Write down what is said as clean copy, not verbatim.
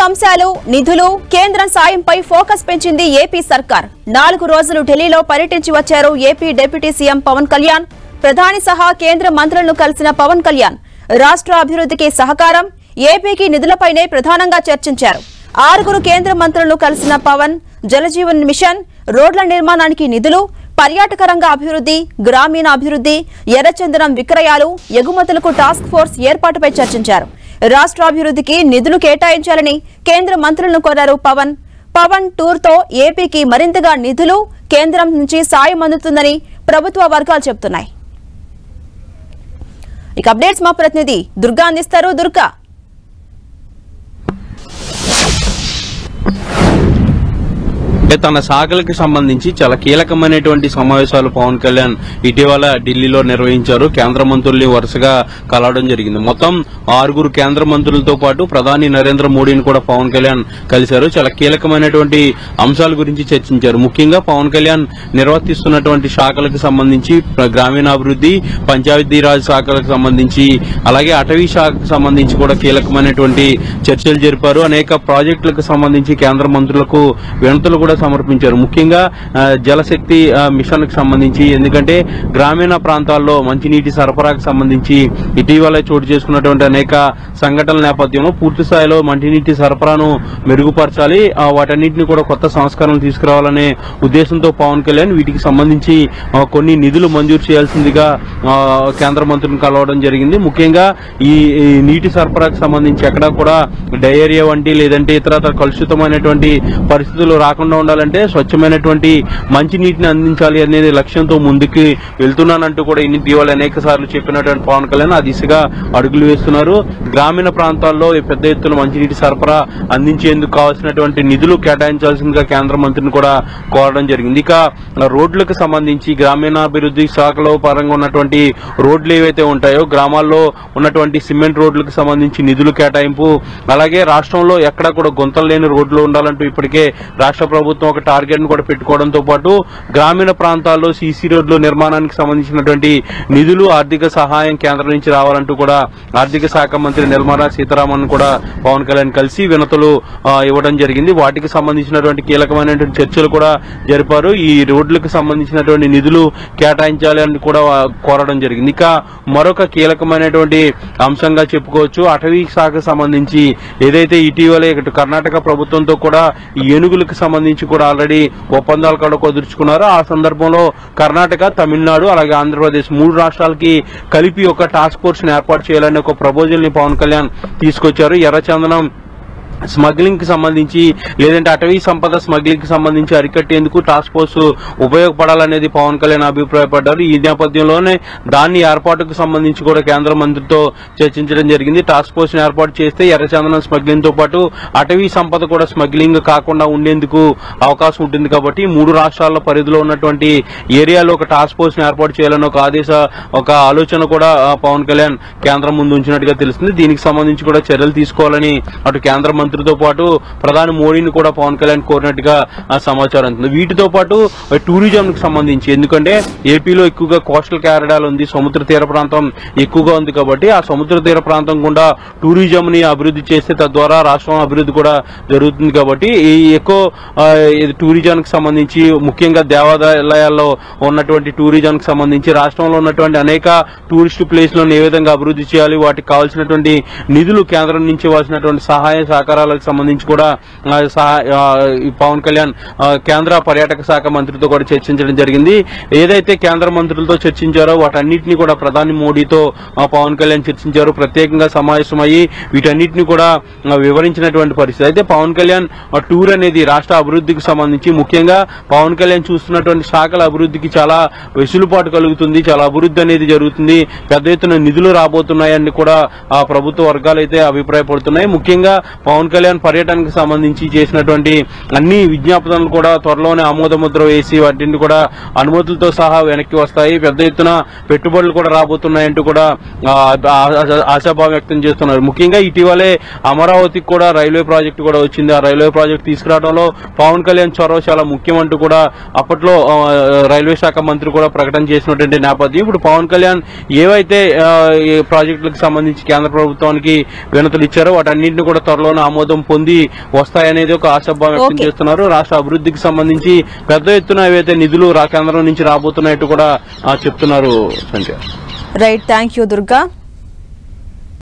Pending అంశాలు, నిధులు, కేంద్రం సాయంపై ఫోకస్ పెంచింది ఏపీ సర్కార్. 4 రోజులు ఢిల్లీలో పర్యటించి వచ్చారు AP deputy CM Pawan Kalyan. ప్రధాని సహా కేంద్ర మంత్రులను కలిసిన పవన్ కళ్యాణ్ రాష్ట్ర అభివృద్ధికి సహకారం, ఏపీకి నిధులపైనే ప్రధానంగా చర్చించారు. 6 కేంద్ర మంత్రులను కలిసిన పవన్ జలజీవన్ మిషన్, రోడ్ల నిర్మాణానికి నిధులు, పర్యాటక రంగ అభివృద్ధి, గ్రామీణ అభివృద్ధి, ఎర్రచందనం విక్రయాలు, ఎగుమతులకు టాస్క్ ఫోర్స్ ఏర్పాటుపై చర్చించారు. రాష్ట్ర అభివృద్ధికి నిధులు కేటాయించాలని కేంద్ర మంత్రులను కోరారు పవన్. పవన్ టూర్ తో ఏపీకి మరింతగా నిధులు, కేంద్రం నుంచి సాయం అందుతుందని ప్రభుత్వ వర్గాలు చెబుతున్నాయి. ఇక అప్డేట్స్ మా ప్రతినిధి దుర్గా అందిస్తారు. దుర్గా, తన శాఖలకు సంబంధించి చాలా కీలకమైనటువంటి సమావేశాలు పవన్ కళ్యాణ్ ఇటీవల ఢిల్లీలో నిర్వహించారు. కేంద్ర మంత్రుల్ని వరుసగా కలవడం జరిగింది. మొత్తం 6 కేంద్ర మంత్రులతో పాటు ప్రధాని నరేంద్ర మోడీని కూడా పవన్ కళ్యాణ్ కలిశారు. చాలా కీలకమైనటువంటి అంశాల గురించి చర్చించారు. ముఖ్యంగా పవన్ కళ్యాణ్ నిర్వర్తిస్తున్నటువంటి శాఖలకు సంబంధించి గ్రామీణాభివృద్ధి, పంచాయతీరాజ్ శాఖలకు సంబంధించి, అలాగే అటవీ శాఖకు సంబంధించి కూడా కీలకమైనటువంటి చర్చలు జరిపారు. అనేక ప్రాజెక్టులకు సంబంధించి కేంద్ర మంత్రులకు వినతులు కూడా సమర్పించారు. ముఖ్యంగా జలశక్తి మిషన్ కు సంబంధించి, ఎందుకంటే గ్రామీణ ప్రాంతాల్లో మంచినీటి సరఫరాకు సంబంధించి ఇటీవల చోటు చేసుకున్నటువంటి అనేక సంఘటనల నేపథ్యంలో పూర్తి స్థాయిలో మంచినీటి సరఫరాను మెరుగుపరచాలి, వాటన్నింటినీ కూడా కొత్త సంస్కరణలు తీసుకురావాలనే ఉద్దేశంతో పవన్ కళ్యాణ్ వీటికి సంబంధించి కొన్ని నిధులు మంజూరు చేయాల్సిందిగా కేంద్ర మంత్రులను కలవడం జరిగింది. ముఖ్యంగా ఈ నీటి సరఫరాకు సంబంధించి ఎక్కడా కూడా డయేరియా వంటి లేదంటే ఇతర కలుషితమైనటువంటి పరిస్థితులు రాకుండా ఉండాలంటే స్వచ్ఛమైనటువంటి మంచినీటిని అందించాలి అనేది లక్ష్యంతో ముందుకు వెళ్తున్నానంటూ కూడా ఇటీవల అనేక సార్లు చెప్పినటువంటి పవన్ కళ్యాణ్ ఆ దిశగా అడుగులు వేస్తున్నారు. గ్రామీణ ప్రాంతాల్లో పెద్ద ఎత్తున మంచినీటి సరఫరా అందించేందుకు కావాల్సినటువంటి నిధులు కేటాయించాల్సిందిగా కేంద్ర మంత్రిని కూడా కోరడం జరిగింది. ఇక రోడ్లకు సంబంధించి గ్రామీణాభివృద్ధి శాఖలో పరంగా ఉన్నటువంటి రోడ్లు ఏవైతే ఉంటాయో గ్రామాల్లో ఉన్నటువంటి సిమెంట్ రోడ్లకు సంబంధించి నిధులు కేటాయింపు, అలాగే రాష్ట్రంలో ఎక్కడా కూడా గుంతలు లేని రోడ్లు ఉండాలంటూ ఇప్పటికే రాష్ట్ర ప్రభుత్వం ఒక టార్గెట్ ను కూడా పెట్టుకోవడంతో పాటు గ్రామీణ ప్రాంతాల్లో సీసీ రోడ్ల నిర్మాణానికి సంబంధించినటువంటి నిధులు, ఆర్థిక సహాయం కేంద్రం నుంచి రావాలంటూ కూడా ఆర్థిక శాఖ మంత్రి నిర్మలా సీతారామన్ కూడా పవన్ కళ్యాణ్ కలిసి వినతులు ఇవ్వడం జరిగింది. వాటికి సంబంధించినటువంటి కీలకమైనటువంటి చర్చలు కూడా జరిపారు. ఈ రోడ్లకు సంబంధించినటువంటి నిధులు కేటాయించాలి అని కూడా కోరడం జరిగింది. ఇక మరొక కీలకమైనటువంటి అంశంగా చెప్పుకోవచ్చు, అటవీ శాఖకు సంబంధించి ఏదైతే ఇటీవలే కర్ణాటక ప్రభుత్వంతో కూడా ఈ ఏనుగులకు సంబంధించి కూడా ఆల్రెడీ ఒప్పందాలు కూడా కుదుర్చుకున్నారు. ఆ సందర్భంలో కర్ణాటక, తమిళనాడు అలాగే ఆంధ్రప్రదేశ్ 3 రాష్ట్రాలకి కలిపి ఒక టాస్క్ ఫోర్స్ ని ఏర్పాటు చేయాలని ఒక ప్రపోజల్ ని పవన్ కళ్యాణ్ తీసుకొచ్చారు. ఎర్రచందనం స్మగ్లింగ్ కి సంబంధించి లేదంటే అటవీ సంపద స్మగ్లింగ్ కి సంబంధించి అరికట్టేందుకు టాస్క్ ఫోర్స్ ఉపయోగపడాలనేది పవన్ కళ్యాణ్ అభిప్రాయపడ్డారు. ఈ నేపథ్యంలోనే దాన్ని ఏర్పాటుకు సంబంధించి కూడా కేంద్ర మంత్రితో చర్చించడం జరిగింది. టాస్క్ ఫోర్స్ ని ఏర్పాటు చేస్తే ఎర్రచందనం స్మగ్లింగ్ తో పాటు అటవీ సంపద కూడా స్మగ్లింగ్ కాకుండా ఉండేందుకు అవకాశం ఉంటుంది. కాబట్టి 3 రాష్ట్రాల పరిధిలో ఉన్నటువంటి ఏరియాలో ఒక టాస్క్ ఫోర్స్ ని ఏర్పాటు చేయాలని ఒక ఆలోచన కూడా పవన్ కళ్యాణ్ కేంద్రం ముందు ఉంచినట్టుగా తెలుస్తుంది. దీనికి సంబంధించి కూడా చర్యలు తీసుకోవాలని అటు కేంద్ర మంత్రితో పాటు ప్రధాని మోడీని కూడా పవన్ కళ్యాణ్ కోరినట్టుగా సమాచారం ఉంది. వీటితో పాటు టూరిజం కి సంబంధించి, ఎందుకంటే ఏపీలో ఎక్కువగా కోస్టల్ కారిడార్ ఉంది, సముద్ర తీర ప్రాంతం ఎక్కువగా ఉంది. కాబట్టి ఆ సముద్ర తీర ప్రాంతం గుండా టూరిజం ని అభివృద్ధి చేస్తే తద్వారా రాష్ట్రం అభివృద్ధి కూడా జరుగుతుంది. కాబట్టి ఈ ఎక్కువ టూరిజానికి సంబంధించి ముఖ్యంగా దేవాలయాల్లో ఉన్నటువంటి టూరిజానికి సంబంధించి రాష్ట్రంలో ఉన్నటువంటి అనేక టూరిస్ట్ ప్లేస్లను ఏ విధంగా అభివృద్ధి చేయాలి, వాటికి కావాల్సినటువంటి నిధులు కేంద్రం నుంచి ఇవ్వాల్సినటువంటి సహాయ సహకారాలకు సంబంధించి కూడా పవన్ కళ్యాణ్ కేంద్ర పర్యాటక శాఖ మంత్రితో కూడా చర్చించడం జరిగింది. ఏదైతే కేంద్ర మంత్రులతో చర్చించారో వాటన్నిటిని కూడా ప్రధాని మోడీతో పవన్ కళ్యాణ్ చర్చించారు. ప్రత్యేకంగా సమావేశమయ్యి వీటన్నిటిని కూడా వివరించినటువంటి పరిస్థితి. అయితే పవన్ కళ్యాణ్ టూర్ అనేది రాష్ట్ర అభివృద్ధికి సంబంధించి ముఖ్యంగా పవన్ కళ్యాణ్ చూస్తున్నటువంటి శాఖల అభివృద్ధికి చాలా వెసులుబాటు కలుగుతుంది, చాలా అభివృద్ధి అనేది జరుగుతుంది, పెద్ద ఎత్తున నిధులు రాబోతున్నాయని కూడా ప్రభుత్వ వర్గాలు అయితే అభిప్రాయపడుతున్నాయి. ముఖ్యంగా పవన్ కళ్యాణ్ పర్యటనకు సంబంధించి చేసినటువంటి అన్ని విజ్ఞాపనలు కూడా త్వరలోనే ఆమోదముద్ర వేసి వాటిని కూడా అనుమతులతో సహా వెనక్కి వస్తాయి, పెద్ద ఎత్తున పెట్టుబడులు కూడా రాబోతున్నాయంటూ కూడా ఆశాభావం వ్యక్తం చేస్తున్నారు. ముఖ్యంగా ఇటీవలే అమరావతికి కూడా రైల్వే ప్రాజెక్టు కూడా వచ్చింది. ఆ రైల్వే ప్రాజెక్టు తీసుకురావడంలో పవన్ కళ్యాణ్ చొరవ చాలా ముఖ్యమంటూ కూడా అప్పట్లో రైల్వే శాఖ మంత్రి కూడా ప్రకటన చేసినటువంటి నేపథ్యం. ఇప్పుడు పవన్ కళ్యాణ్ ఏవైతే ప్రాజెక్టులకు సంబంధించి కేంద్ర ప్రభుత్వానికి వినతులు ఇచ్చారో వాటన్నింటినీ కూడా త్వరలోనే ఆమోదం పొంది వస్తాయనేది ఒక ఆశాభావం వ్యక్తం చేస్తున్నారు. రాష్ట్ర అభివృద్ధికి సంబంధించి పెద్ద ఎత్తున ఏవైతే నిధులు కేంద్రం నుంచి రాబోతున్నట్టు కూడా చెప్తున్నారు Sandhya. Right, thank you Durga.